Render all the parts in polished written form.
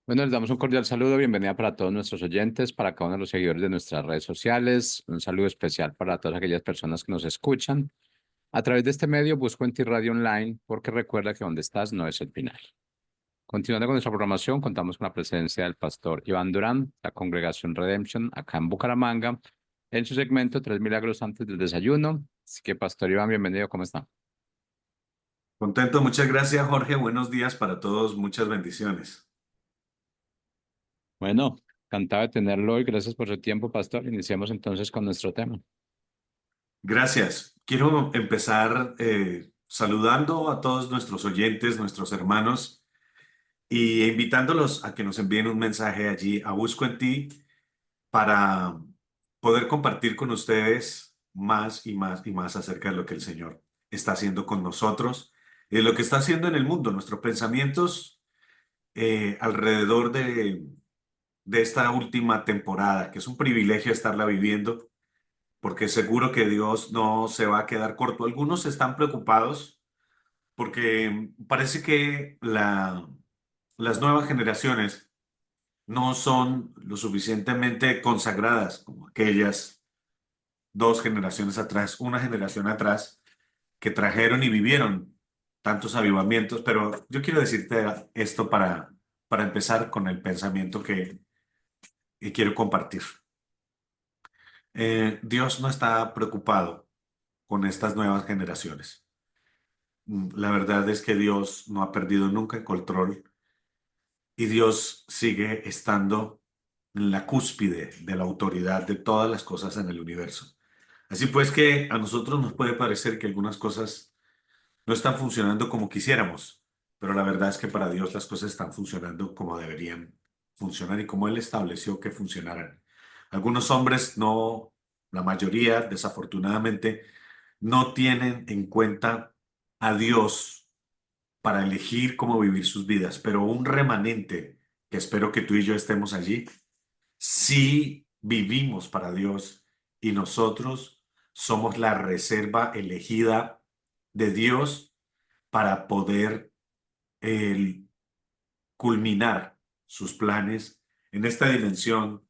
Bueno, les damos un cordial saludo, bienvenida para todos nuestros oyentes, para cada uno de los seguidores de nuestras redes sociales, un saludo especial para todas aquellas personas que nos escuchan. A través de este medio busco en ti Radio Online porque recuerda que donde estás no es el final. Continuando con nuestra programación, contamos con la presencia del pastor Iván Durán, la Congregación Redemption, acá en Bucaramanga, en su segmento Tres Milagros antes del desayuno. Así que, pastor Iván, bienvenido, ¿cómo está? Contento, muchas gracias, Jorge. Buenos días para todos, muchas bendiciones. Bueno, encantado de tenerlo hoy, gracias por su tiempo, pastor. Iniciemos entonces con nuestro tema. Gracias. Quiero empezar saludando a todos nuestros oyentes, nuestros hermanos, y invitándolos a que nos envíen un mensaje allí a Busco en Ti para poder compartir con ustedes más y más y más acerca de lo que el Señor está haciendo con nosotros y de lo que está haciendo en el mundo, nuestros pensamientos alrededor de esta última temporada, que es un privilegio estarla viviendo, porque seguro que Dios no se va a quedar corto. Algunos están preocupados porque parece que las nuevas generaciones no son lo suficientemente consagradas como aquellas dos generaciones atrás, una generación atrás, que trajeron y vivieron tantos avivamientos. Pero yo quiero decirte esto para empezar con el pensamiento que quiero compartir. Dios no está preocupado con estas nuevas generaciones. La verdad es que Dios no ha perdido nunca el control y Dios sigue estando en la cúspide de la autoridad de todas las cosas en el universo. Así pues que a nosotros nos puede parecer que algunas cosas no están funcionando como quisiéramos, pero la verdad es que para Dios las cosas están funcionando como deberían funcionar y como Él estableció que funcionaran. Algunos hombres no, la mayoría, desafortunadamente, no tienen en cuenta a Dios para elegir cómo vivir sus vidas, pero un remanente, que espero que tú y yo estemos allí, sí vivimos para Dios y nosotros somos la reserva elegida de Dios para poder el, culminar sus planes en esta dimensión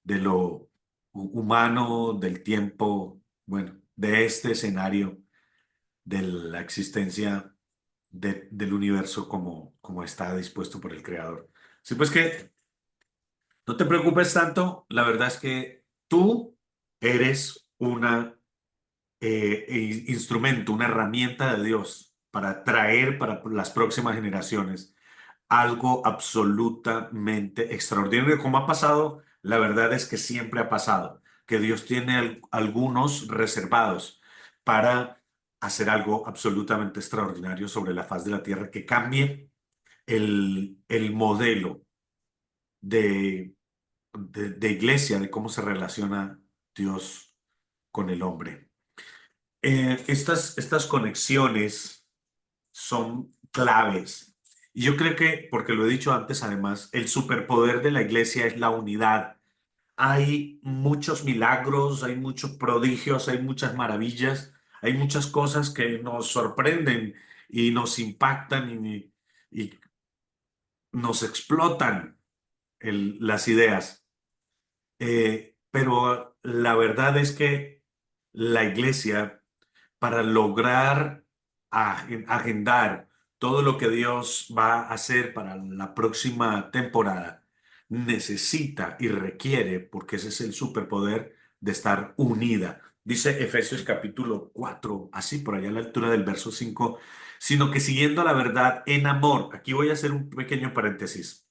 de lo humano, del tiempo, bueno, de este escenario de la existencia del universo como está dispuesto por el Creador. Sí, pues que no te preocupes tanto, la verdad es que tú eres una instrumento, una herramienta de Dios para traer para las próximas generaciones algo absolutamente extraordinario. Como ha pasado, la verdad es que siempre ha pasado, que Dios tiene algunos reservados para hacer algo absolutamente extraordinario sobre la faz de la tierra que cambie el modelo de, de iglesia, de cómo se relaciona Dios con el hombre. Estas conexiones son claves. Y yo creo que, porque lo he dicho antes, además, el superpoder de la iglesia es la unidad. Hay muchos milagros, hay muchos prodigios, hay muchas maravillas, hay muchas cosas que nos sorprenden y nos impactan y nos explotan las ideas. Pero la verdad es que la iglesia, para lograr agendar todo lo que Dios va a hacer para la próxima temporada, necesita y requiere, porque ese es el superpoder de estar unida. Dice Efesios capítulo 4 así por allá a la altura del verso 5, sino que siguiendo la verdad en amor. Aquí voy a hacer un pequeño paréntesis.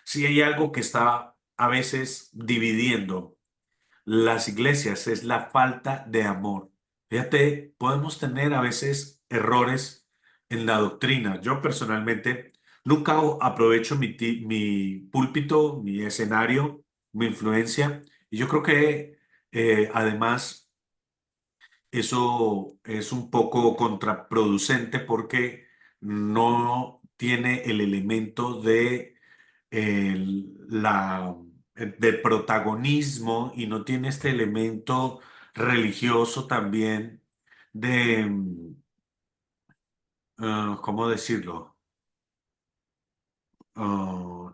Si hay algo que está a veces dividiendo las iglesias es la falta de amor. Fíjate, podemos tener a veces errores en la doctrina. Yo personalmente nunca aprovecho mi púlpito, mi escenario, mi influencia. Y yo creo que además eso es un poco contraproducente porque no tiene el elemento de la, de protagonismo y no tiene este elemento religioso también de, ¿cómo decirlo?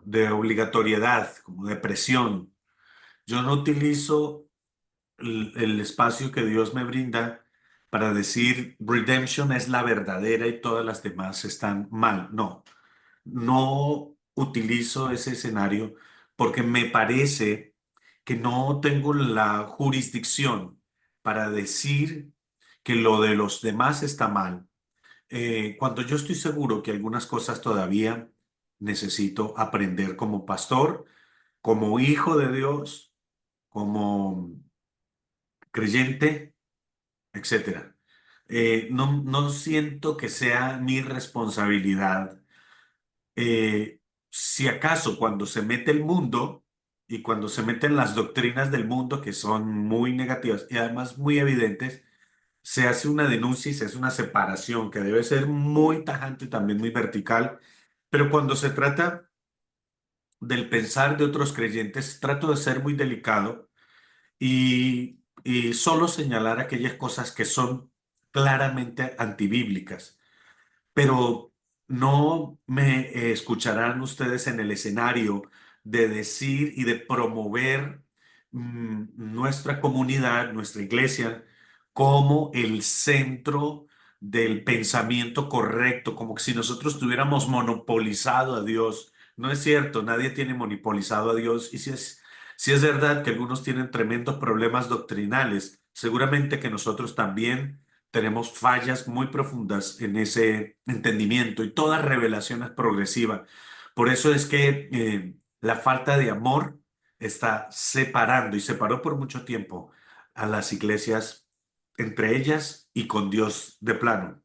de obligatoriedad, como de presión. Yo no utilizo el espacio que Dios me brinda para decir redemption es la verdadera y todas las demás están mal. No, no utilizo ese escenario porque me parece que no tengo la jurisdicción para decir que lo de los demás está mal. Cuando yo estoy seguro que algunas cosas todavía necesito aprender como pastor, como hijo de Dios, como creyente, etcétera. No siento que sea mi responsabilidad. Si acaso cuando se mete el mundo y cuando se meten las doctrinas del mundo que son muy negativas y además muy evidentes, se hace una denuncia y se hace una separación que debe ser muy tajante y también muy vertical. Pero cuando se trata del pensar de otros creyentes, trato de ser muy delicado y solo señalar aquellas cosas que son claramente antibíblicas. Pero no me escucharán ustedes en el escenario de decir y de promover nuestra comunidad, nuestra iglesia, como el centro del pensamiento correcto, como que si nosotros tuviéramos monopolizado a Dios. No es cierto, nadie tiene monopolizado a Dios. Y si es verdad que algunos tienen tremendos problemas doctrinales, seguramente que nosotros también tenemos fallas muy profundas en ese entendimiento y toda revelación es progresiva. Por eso es que la falta de amor está separando y separó por mucho tiempo a las iglesias entre ellas y con Dios de plano.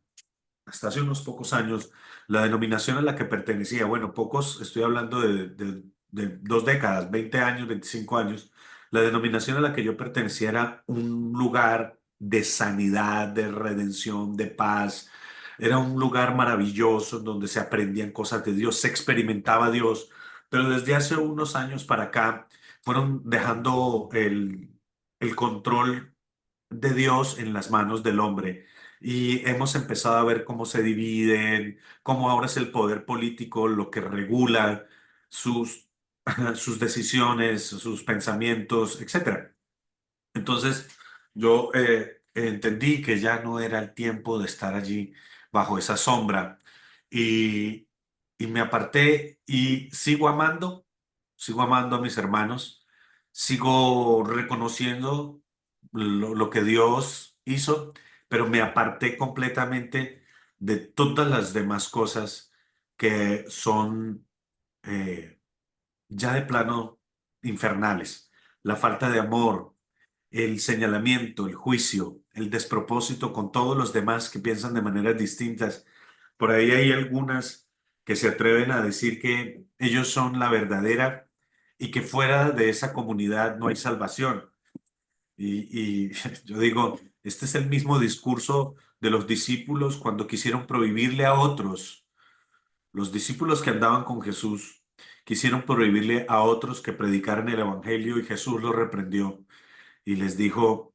Hasta hace unos pocos años, la denominación a la que pertenecía, bueno, pocos, estoy hablando de 2 décadas, 20 años, 25 años, la denominación a la que yo pertenecía era un lugar de sanidad, de redención, de paz. Era un lugar maravilloso en donde se aprendían cosas de Dios, se experimentaba Dios, pero desde hace unos años para acá fueron dejando el control de Dios en las manos del hombre. Y hemos empezado a ver cómo se dividen, cómo ahora es el poder político lo que regula sus, sus decisiones, sus pensamientos, etcétera. Entonces, yo entendí que ya no era el tiempo de estar allí bajo esa sombra y, y me aparté y sigo amando a mis hermanos, sigo reconociendo lo que Dios hizo, pero me aparté completamente de todas las demás cosas que son ya de plano infernales. La falta de amor, el señalamiento, el juicio, el despropósito con todos los demás que piensan de maneras distintas. Por ahí hay algunas que se atreven a decir que ellos son la verdadera y que fuera de esa comunidad no hay salvación. Y yo digo, este es el mismo discurso de los discípulos cuando quisieron prohibirle a otros. Los discípulos que andaban con Jesús quisieron prohibirle a otros que predicaran el evangelio y Jesús los reprendió y les dijo,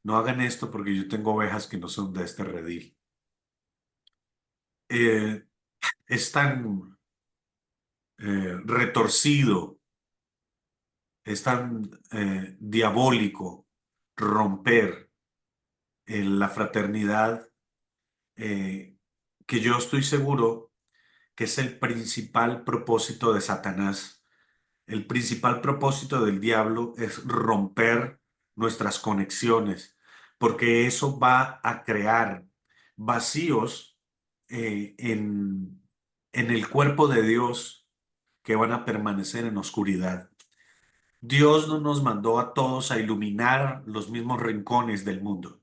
no hagan esto porque yo tengo ovejas que no son de este redil. Eh, es tan retorcido, es tan diabólico romper la fraternidad eh, que yo estoy seguro que es el principal propósito de Satanás. El principal propósito del diablo es romper nuestras conexiones, porque eso va a crear vacíos en el cuerpo de Dios que van a permanecer en oscuridad. Dios no nos mandó a todos a iluminar los mismos rincones del mundo.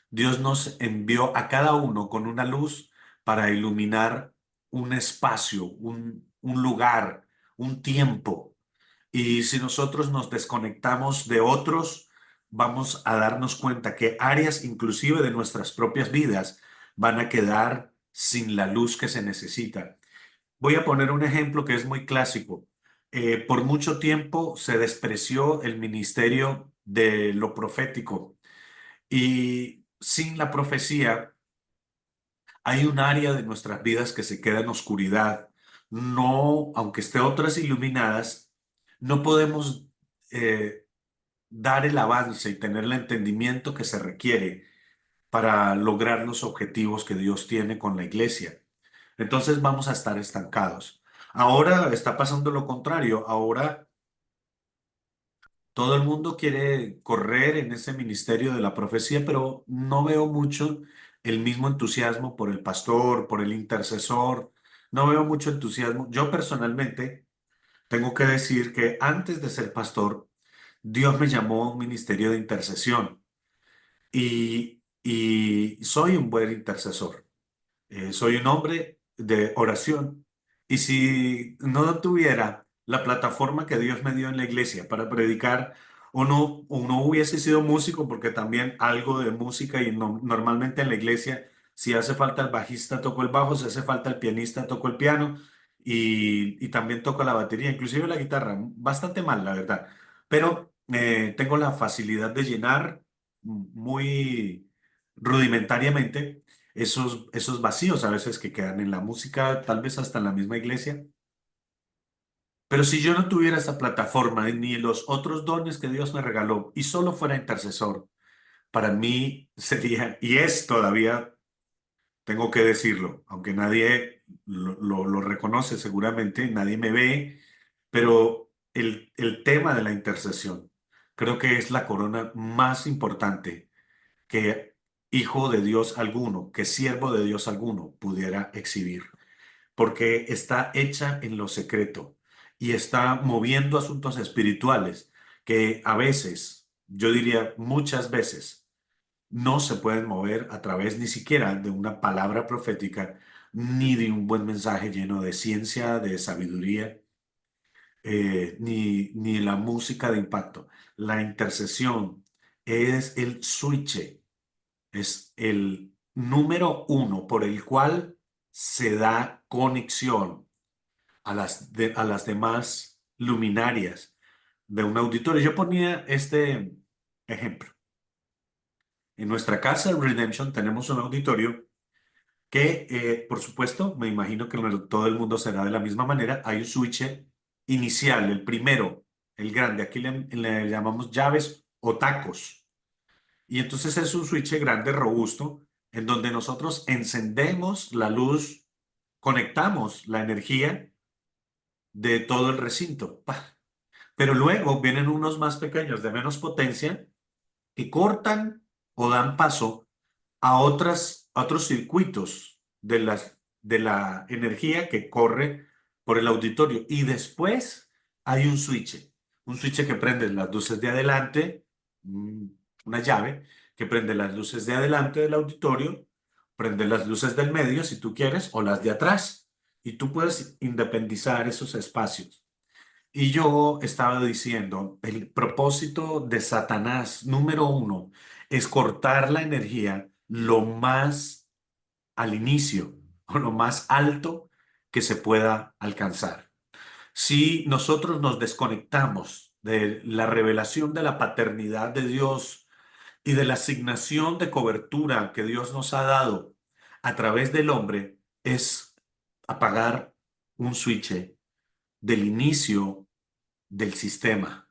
Dios nos envió a cada uno con una luz para iluminar un espacio, un lugar, un tiempo. Y si nosotros nos desconectamos de otros, vamos a darnos cuenta que áreas inclusive de nuestras propias vidas van a quedar sin la luz que se necesita. Voy a poner un ejemplo que es muy clásico. Por mucho tiempo se despreció el ministerio de lo profético y sin la profecía hay un área de nuestras vidas que se queda en oscuridad, no, aunque esté otras iluminadas, no podemos eh, dar el avance y tener el entendimiento que se requiere para lograr los objetivos que Dios tiene con la iglesia. Entonces vamos a estar estancados. Ahora está pasando lo contrario. Ahora todo el mundo quiere correr en ese ministerio de la profecía, pero no veo mucho el mismo entusiasmo por el pastor, por el intercesor. No veo mucho entusiasmo. Yo personalmente tengo que decir que antes de ser pastor, Dios me llamó a un ministerio de intercesión y soy un buen intercesor. Soy un hombre de oración. Y si no tuviera la plataforma que Dios me dio en la iglesia para predicar, o no hubiese sido músico, porque también algo de música y normalmente en la iglesia, si hace falta el bajista, toco el bajo, si hace falta el pianista, toco el piano y también toco la batería, inclusive la guitarra, bastante mal, la verdad. Pero tengo la facilidad de llenar muy rudimentariamente esos vacíos a veces que quedan en la música, tal vez hasta en la misma iglesia. Pero si yo no tuviera esa plataforma ni los otros dones que Dios me regaló y solo fuera intercesor, para mí sería, y es todavía, tengo que decirlo, aunque nadie lo reconoce seguramente, nadie me ve, pero el tema de la intercesión creo que es la corona más importante que hijo de Dios alguno, que siervo de Dios alguno pudiera exhibir, porque está hecha en lo secreto y está moviendo asuntos espirituales que a veces, yo diría muchas veces, no se pueden mover a través ni siquiera de una palabra profética, ni de un buen mensaje lleno de ciencia, de sabiduría, ni la música de impacto. La intercesión es el switch, es el número uno por el cual se da conexión a las demás luminarias de un auditorio. Yo ponía este ejemplo. En nuestra casa Redemption tenemos un auditorio que, por supuesto, me imagino que todo el mundo será de la misma manera. Hay un switch inicial, el primero, el grande. Aquí le llamamos llaves o tacos. Y entonces es un switch grande, robusto, en donde nosotros encendemos la luz, conectamos la energía de todo el recinto. ¡Pah! Pero luego vienen unos más pequeños, de menos potencia, que cortan o dan paso a otros circuitos de la energía que corre por el auditorio. Y después hay un switch que prende las luces de adelante, mm, una llave que prende las luces de adelante del auditorio, prende las luces del medio si tú quieres, o las de atrás. Y tú puedes independizar esos espacios. Y yo estaba diciendo, el propósito de Satanás, número uno, es cortar la energía lo más al inicio o lo más alto que se pueda alcanzar. Si nosotros nos desconectamos de la revelación de la paternidad de Dios y de la asignación de cobertura que Dios nos ha dado a través del hombre, es apagar un switch del inicio del sistema,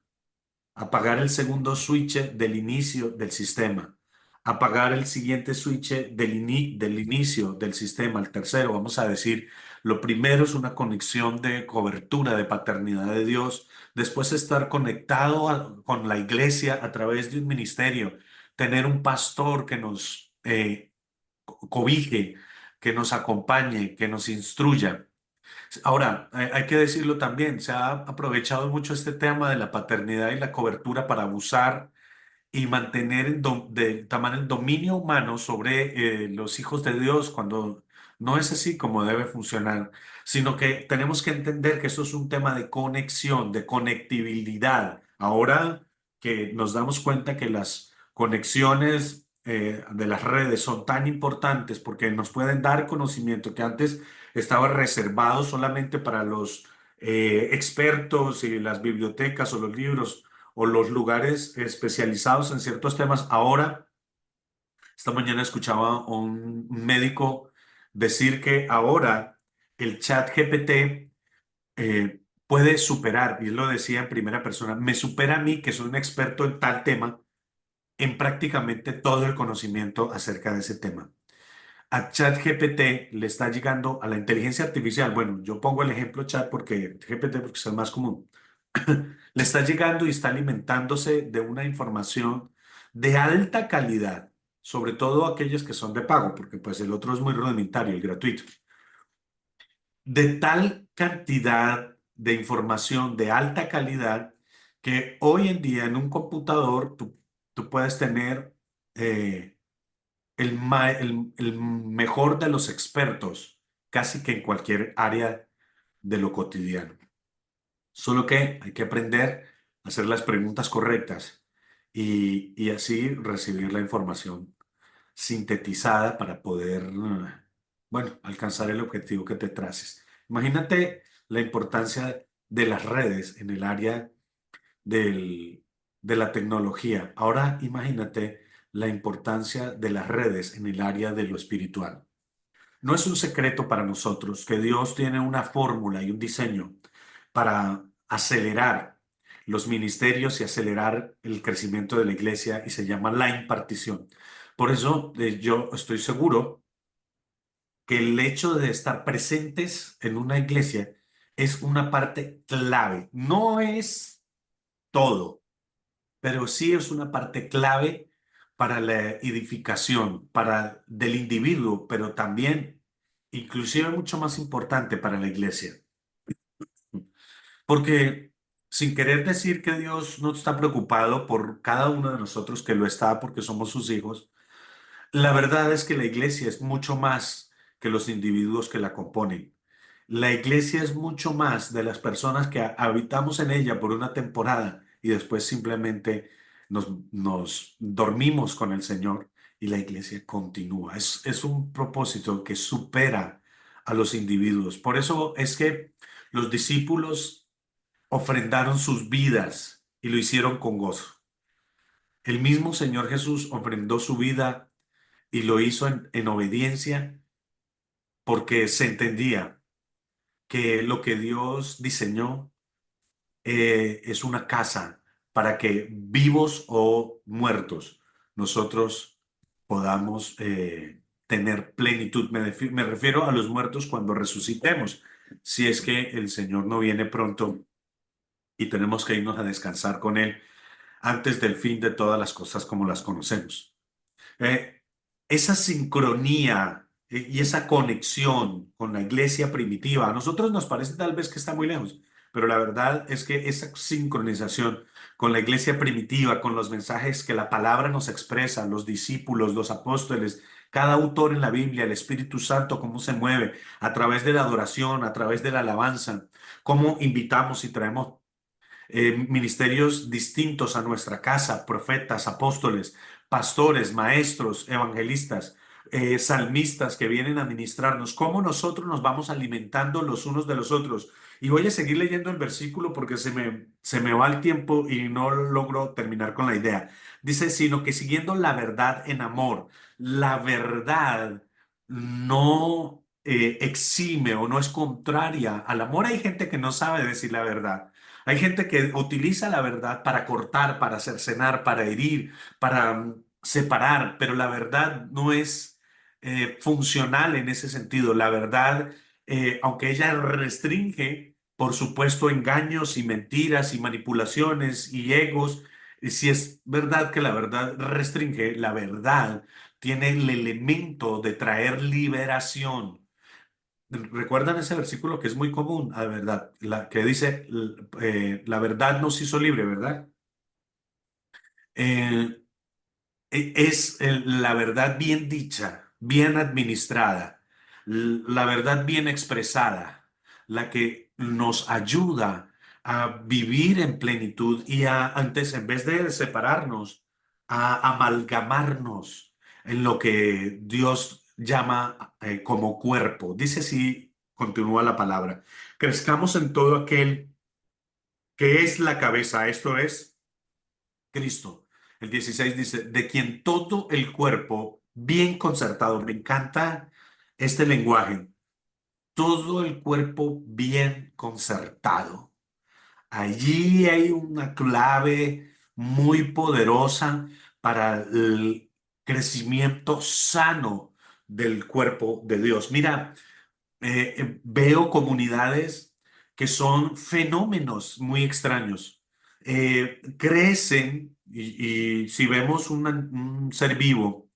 apagar el segundo switch del inicio del sistema, apagar el siguiente switch del inicio del sistema, el tercero, vamos a decir, lo primero es una conexión de cobertura de paternidad de Dios, después estar conectado con la iglesia a través de un ministerio, tener un pastor que nos cobije, que nos acompañe, que nos instruya. Ahora, hay que decirlo también, se ha aprovechado mucho este tema de la paternidad y la cobertura para abusar y mantener tomar el dominio humano sobre los hijos de Dios cuando no es así como debe funcionar, sino que tenemos que entender que eso es un tema de conexión, de conectividad. Ahora que nos damos cuenta que las conexiones de las redes son tan importantes porque nos pueden dar conocimiento que antes estaba reservado solamente para los expertos y las bibliotecas o los libros o los lugares especializados en ciertos temas. Ahora, esta mañana escuchaba a un médico decir que ahora el chat GPT puede superar, y él lo decía en primera persona, me supera a mí, que soy un experto en tal tema, en prácticamente todo el conocimiento acerca de ese tema. A ChatGPT le está llegando a la inteligencia artificial. Bueno, yo pongo el ejemplo chat porque GPT porque es el más común. Le está llegando y está alimentándose de una información de alta calidad, sobre todo aquellas que son de pago, porque pues el otro es muy rudimentario, el gratuito. De tal cantidad de información de alta calidad que hoy en día en un computador tú puedes tener el mejor de los expertos, casi que en cualquier área de lo cotidiano. Solo que hay que aprender a hacer las preguntas correctas y así recibir la información sintetizada para poder, bueno, alcanzar el objetivo que te traces. Imagínate la importancia de las redes en el área del- de la tecnología. Ahora imagínate la importancia de las redes en el área de lo espiritual. No es un secreto para nosotros que Dios tiene una fórmula y un diseño para acelerar los ministerios y acelerar el crecimiento de la iglesia y se llama la impartición. Por eso yo estoy seguro que el hecho de estar presentes en una iglesia es una parte clave. No es todo, pero sí es una parte clave para la edificación, para del individuo, pero también, inclusive mucho más importante para la iglesia. Porque sin querer decir que Dios no está preocupado por cada uno de nosotros, que lo está porque somos sus hijos, la verdad es que la iglesia es mucho más que los individuos que la componen. La iglesia es mucho más de las personas que habitamos en ella por una temporada y después simplemente nos dormimos con el Señor y la iglesia continúa. Es un propósito que supera a los individuos. Por eso es que los discípulos ofrendaron sus vidas y lo hicieron con gozo. El mismo Señor Jesús ofrendó su vida y lo hizo en obediencia porque se entendía que lo que Dios diseñó es una casa para que vivos o muertos nosotros podamos tener plenitud. Me refiero a los muertos cuando resucitemos, si es que el Señor no viene pronto y tenemos que irnos a descansar con Él antes del fin de todas las cosas como las conocemos. Eh, esa sincronía y esa conexión con la iglesia primitiva, a nosotros nos parece tal vez que está muy lejos, pero la verdad es que esa sincronización con la iglesia primitiva, con los mensajes que la palabra nos expresa, los discípulos, los apóstoles, cada autor en la Biblia, el Espíritu Santo, cómo se mueve a través de la adoración, a través de la alabanza, cómo invitamos y traemos ministerios distintos a nuestra casa, profetas, apóstoles, pastores, maestros, evangelistas, salmistas que vienen a ministrarnos, cómo nosotros nos vamos alimentando los unos de los otros. Y voy a seguir leyendo el versículo porque se me va el tiempo y no logro terminar con la idea. Dice, sino que siguiendo la verdad en amor, la verdad no exime o no es contraria al amor. Hay gente que no sabe decir la verdad. Hay gente que utiliza la verdad para cortar, para cercenar, para herir, para separar, pero la verdad no es funcional en ese sentido. La verdad, aunque ella restringe, por supuesto, engaños y mentiras y manipulaciones y egos, si es verdad que la verdad restringe, la verdad tiene el elemento de traer liberación. ¿Recuerdan ese versículo que es muy común, a verdad? Que dice, la verdad nos hizo libre, ¿verdad? Eh, es la verdad bien dicha, bien administrada, la verdad bien expresada, la que nos ayuda a vivir en plenitud y antes, en vez de separarnos, a amalgamarnos en lo que Dios llama como cuerpo. Dice así, continúa la palabra, crezcamos en todo aquel que es la cabeza, esto es Cristo. El 16 dice, de quien todo el cuerpo bien concertado, me encanta este lenguaje, todo el cuerpo bien concertado. Allí hay una clave muy poderosa para el crecimiento sano del cuerpo de Dios. Mira, veo comunidades que son fenómenos muy extraños. Crecen y si vemos un ser vivo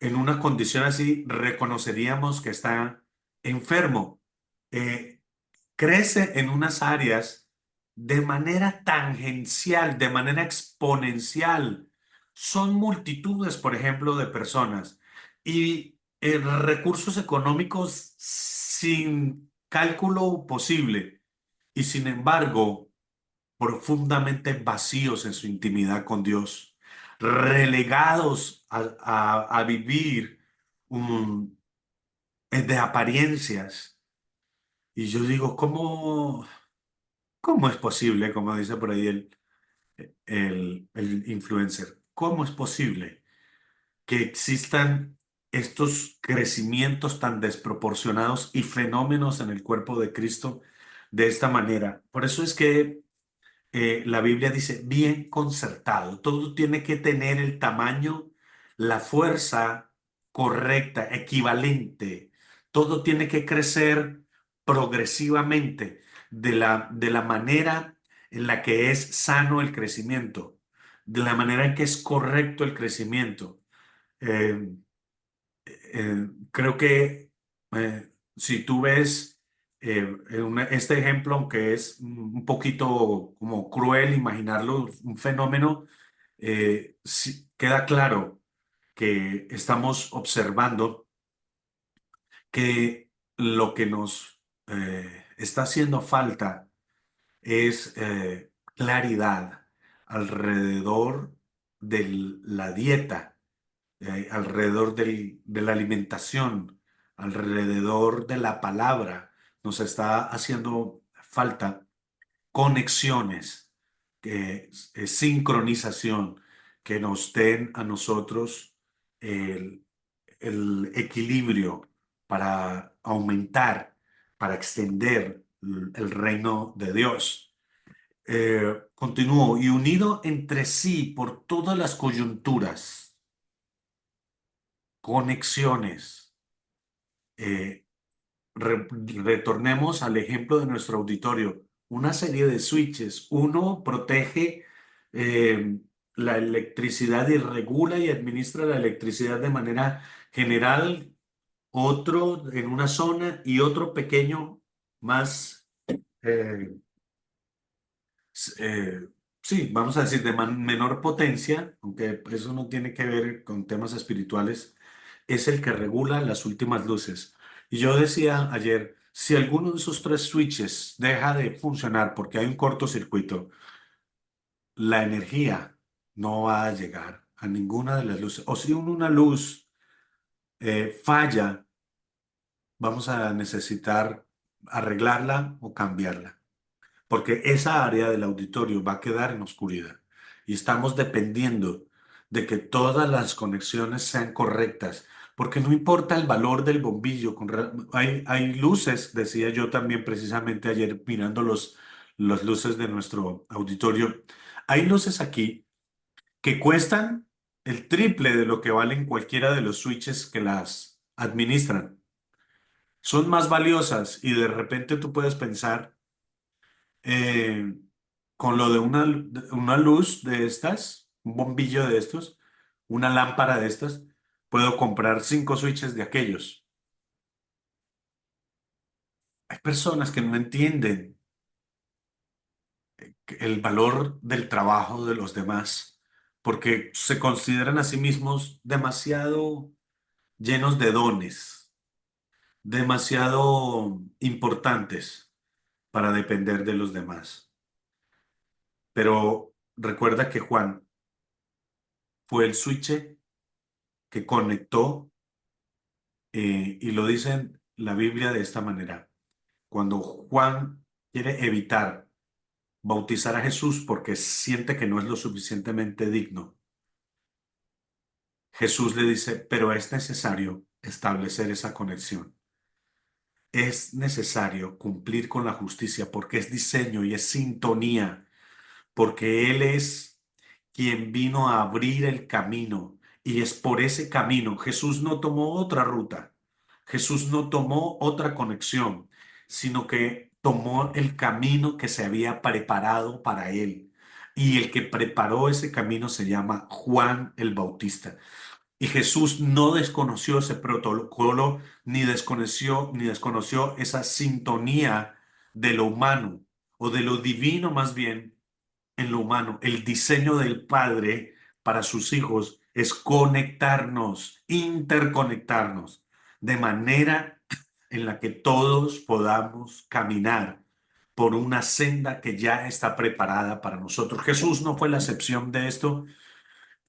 en una condición así, reconoceríamos que está enfermo. Eh, Crece en unas áreas de manera tangencial, de manera exponencial. Son multitudes, por ejemplo, de personas y recursos económicos sin cálculo posible y sin embargo profundamente vacíos en su intimidad con Dios, relegados a vivir un- de apariencias. Y yo digo, ¿cómo es posible, como dice por ahí el influencer, cómo es posible que existan estos crecimientos tan desproporcionados y fenómenos en el cuerpo de Cristo de esta manera? Por eso es que la Biblia dice bien concertado. Todo tiene que tener el tamaño, la fuerza correcta, equivalente. Todo tiene que crecer progresivamente de la manera en la que es sano el crecimiento, de la manera en que es correcto el crecimiento. Eh, Creo que si tú ves este ejemplo, aunque es un poquito como cruel imaginarlo, un fenómeno, sí queda claro que estamos observando que lo que nos está haciendo falta es claridad alrededor de la dieta, alrededor de la alimentación, alrededor de la palabra. Nos está haciendo falta conexiones, sincronización, que nos den a nosotros el, el equilibrio para aumentar, para extender el reino de Dios. Continúo, y unido entre sí por todas las coyunturas, conexiones. Eh, Retornemos al ejemplo de nuestro auditorio. Una serie de switches. Uno protege eh, la electricidad y regula y administra la electricidad de manera general. Otro en una zona y otro pequeño más eh, eh, sí, vamos a decir, de menor potencia, aunque eso no tiene que ver con temas espirituales, es el que regula las últimas luces. Y yo decía ayer, si alguno de esos tres switches deja de funcionar porque hay un cortocircuito, la energía no va a llegar a ninguna de las luces. O si una luz falla, vamos a necesitar arreglarla o cambiarla, porque esa área del auditorio va a quedar en oscuridad y estamos dependiendo de que todas las conexiones sean correctas, porque no importa el valor del bombillo, hay luces, decía yo también precisamente ayer mirando los luces de nuestro auditorio, hay luces aquí que cuestan el triple de lo que valen cualquiera de los switches que las administran. Son más valiosas y de repente tú puedes pensar, eh, con lo de una luz de estas, un bombillo de estos, una lámpara de estas, puedo comprar 5 switches de aquellos. Hay personas que no entienden el valor del trabajo de los demás porque se consideran a sí mismos demasiado llenos de dones, demasiado importantes para depender de los demás. Pero recuerda que Juan fue el switch que conectó, y lo dice la Biblia de esta manera. Cuando Juan quiere evitar bautizar a Jesús porque siente que no es lo suficientemente digno, Jesús le dice, pero es necesario establecer esa conexión. es necesario cumplir con la justicia porque es diseño y es sintonía, porque Él es quien vino a abrir el camino y es por ese camino. Jesús no tomó otra ruta, Jesús no tomó otra conexión, sino que tomó el camino que se había preparado para Él. Y el que preparó ese camino se llama Juan el Bautista. Y Jesús no desconoció ese protocolo, ni desconoció esa sintonía de lo humano o de lo divino más bien en lo humano. El diseño del Padre para sus hijos es conectarnos, interconectarnos, de manera en la que todos podamos caminar por una senda que ya está preparada para nosotros. Jesús no fue la excepción de esto.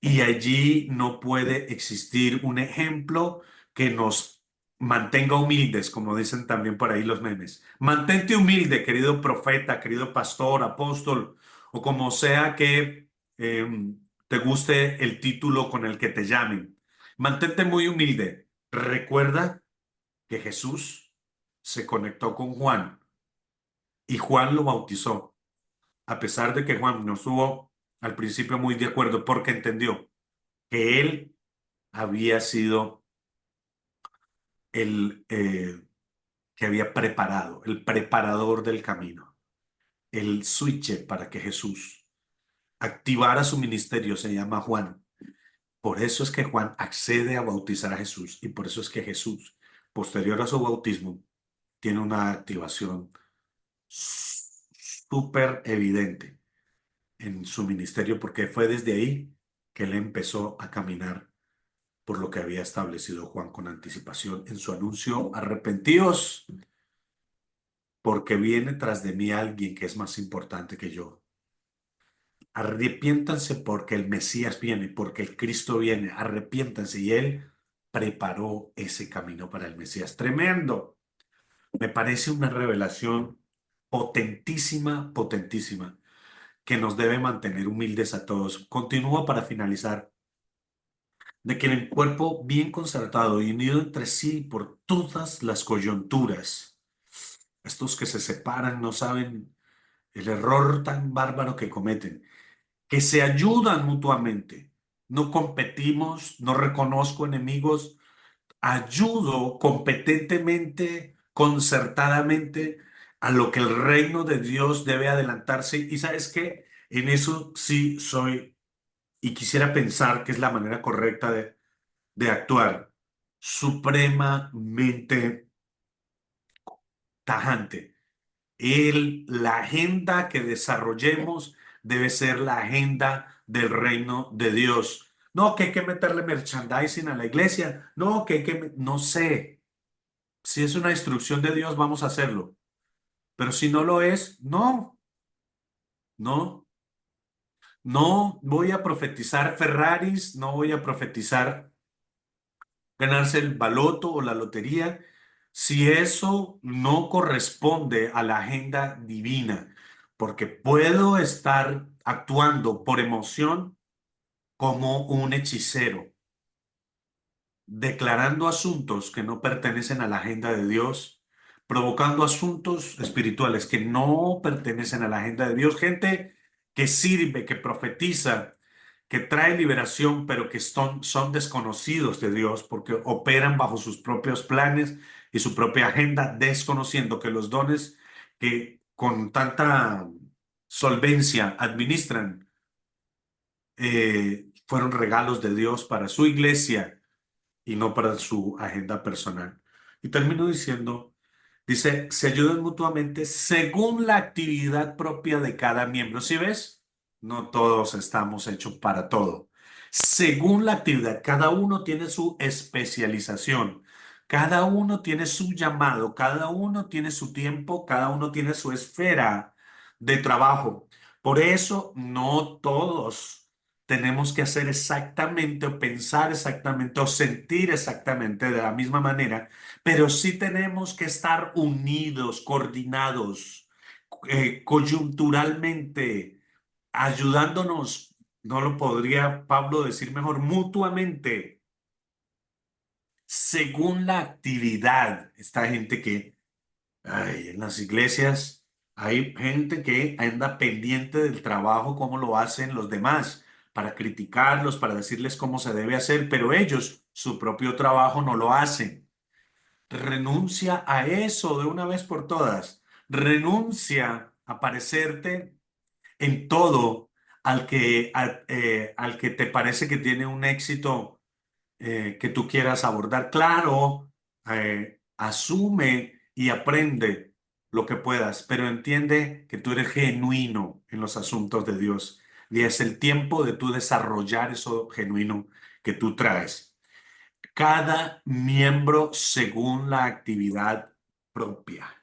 Y allí no puede existir un ejemplo que nos mantenga humildes, como dicen también por ahí los memes. Mantente humilde, querido profeta, querido pastor, apóstol, o como sea que te guste el título con el que te llamen. Mantente muy humilde. Recuerda que Jesús se conectó con Juan y Juan lo bautizó, a pesar de que Juan no estuvo al principio muy de acuerdo porque entendió que él había sido el que había preparado, el preparador del camino, el switch para que Jesús activara su ministerio se llama Juan. Por eso es que Juan accede a bautizar a Jesús y por eso es que Jesús, posterior a su bautismo, tiene una activación súper evidente en su ministerio porque fue desde ahí que él empezó a caminar por lo que había establecido Juan con anticipación en su anuncio: arrepentíos, porque viene tras de mí alguien que es más importante que yo. Arrepiéntanse porque el Mesías viene, porque el Cristo viene. Arrepiéntanse. Y Él preparó ese camino para el Mesías. Tremendo. Me parece una revelación potentísima, potentísima, que nos debe mantener humildes a todos. Continúa para finalizar, de que en el cuerpo bien concertado y unido entre sí por todas las coyunturas, estos que se separan no saben el error tan bárbaro que cometen, que se ayudan mutuamente. No competimos, no reconozco enemigos, ayudo competentemente, concertadamente a lo que el reino de Dios debe adelantarse. Y sabes qué, en eso sí soy y quisiera pensar que es la manera correcta de actuar, supremamente tajante. La agenda que desarrollemos debe ser la agenda del reino de Dios. No que hay que meterle merchandising a la iglesia. No que hay que, no sé. Si es una instrucción de Dios, vamos a hacerlo. Pero si no lo es, no, no, no voy a profetizar Ferraris, no voy a profetizar ganarse el baloto o la lotería, si eso no corresponde a la agenda divina, porque puedo estar actuando por emoción como un hechicero, declarando asuntos que no pertenecen a la agenda de Dios, provocando asuntos espirituales que no pertenecen a la agenda de Dios, gente que sirve, que profetiza, que trae liberación, pero que son desconocidos de Dios porque operan bajo sus propios planes y su propia agenda, desconociendo que los dones que con tanta solvencia administran fueron regalos de Dios para su iglesia y no para su agenda personal. Y termino diciendo, dice, se ayudan mutuamente según la actividad propia de cada miembro. ¿Sí ves? No todos estamos hechos para todo. Según la actividad, cada uno tiene su especialización, cada uno tiene su llamado, cada uno tiene su tiempo, cada uno tiene su esfera de trabajo. Por eso no todos tenemos que hacer exactamente o pensar exactamente o sentir exactamente de la misma manera, pero sí tenemos que estar unidos, coordinados, coyunturalmente, ayudándonos, no lo podría Pablo decir mejor, mutuamente, según la actividad. Esta gente que Ay, en las iglesias hay gente que anda pendiente del trabajo, cómo lo hacen los demás, para criticarlos, para decirles cómo se debe hacer, pero ellos su propio trabajo no lo hacen. Renuncia a eso de una vez por todas. Renuncia a parecerte en todo al que te parece que tiene un éxito que tú quieras abordar. Claro, asume y aprende lo que puedas, pero entiende que tú eres genuino en los asuntos de Dios y es el tiempo de tú desarrollar eso genuino que tú traes. Cada miembro según la actividad propia.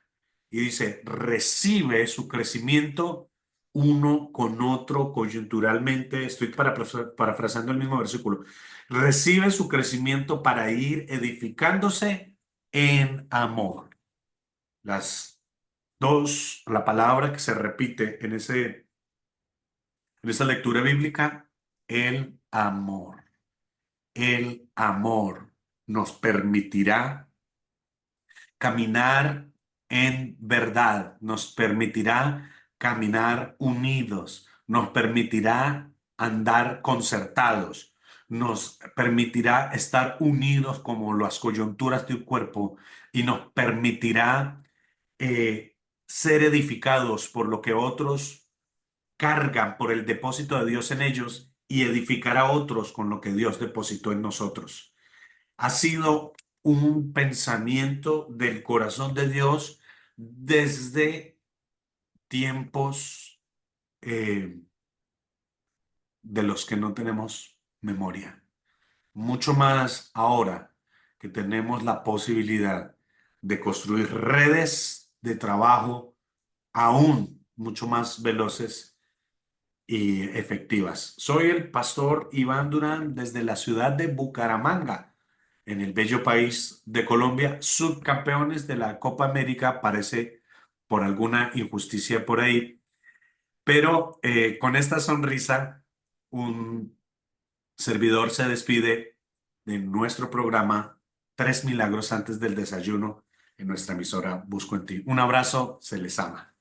Y dice, recibe su crecimiento uno con otro coyunturalmente. Estoy parafraseando el mismo versículo. Recibe su crecimiento para ir edificándose en amor. Las dos, la palabra que se repite en esa lectura bíblica, el amor. El amor nos permitirá caminar en verdad, nos permitirá caminar unidos, nos permitirá andar concertados, nos permitirá estar unidos como las coyunturas de un cuerpo y nos permitirá eh, ser edificados por lo que otros cargan por el depósito de Dios en ellos y edificar a otros con lo que Dios depositó en nosotros. Ha sido un pensamiento del corazón de Dios desde tiempos de los que no tenemos memoria. Mucho más ahora que tenemos la posibilidad de construir redes de trabajo aún mucho más veloces y efectivas. Soy el pastor Iván Durán desde la ciudad de Bucaramanga, en el bello país de Colombia, subcampeones de la Copa América, parece por alguna injusticia por ahí, pero con esta sonrisa, un servidor se despide de nuestro programa Tres Milagros antes del desayuno en nuestra emisora Busco en Ti. Un abrazo, se les ama.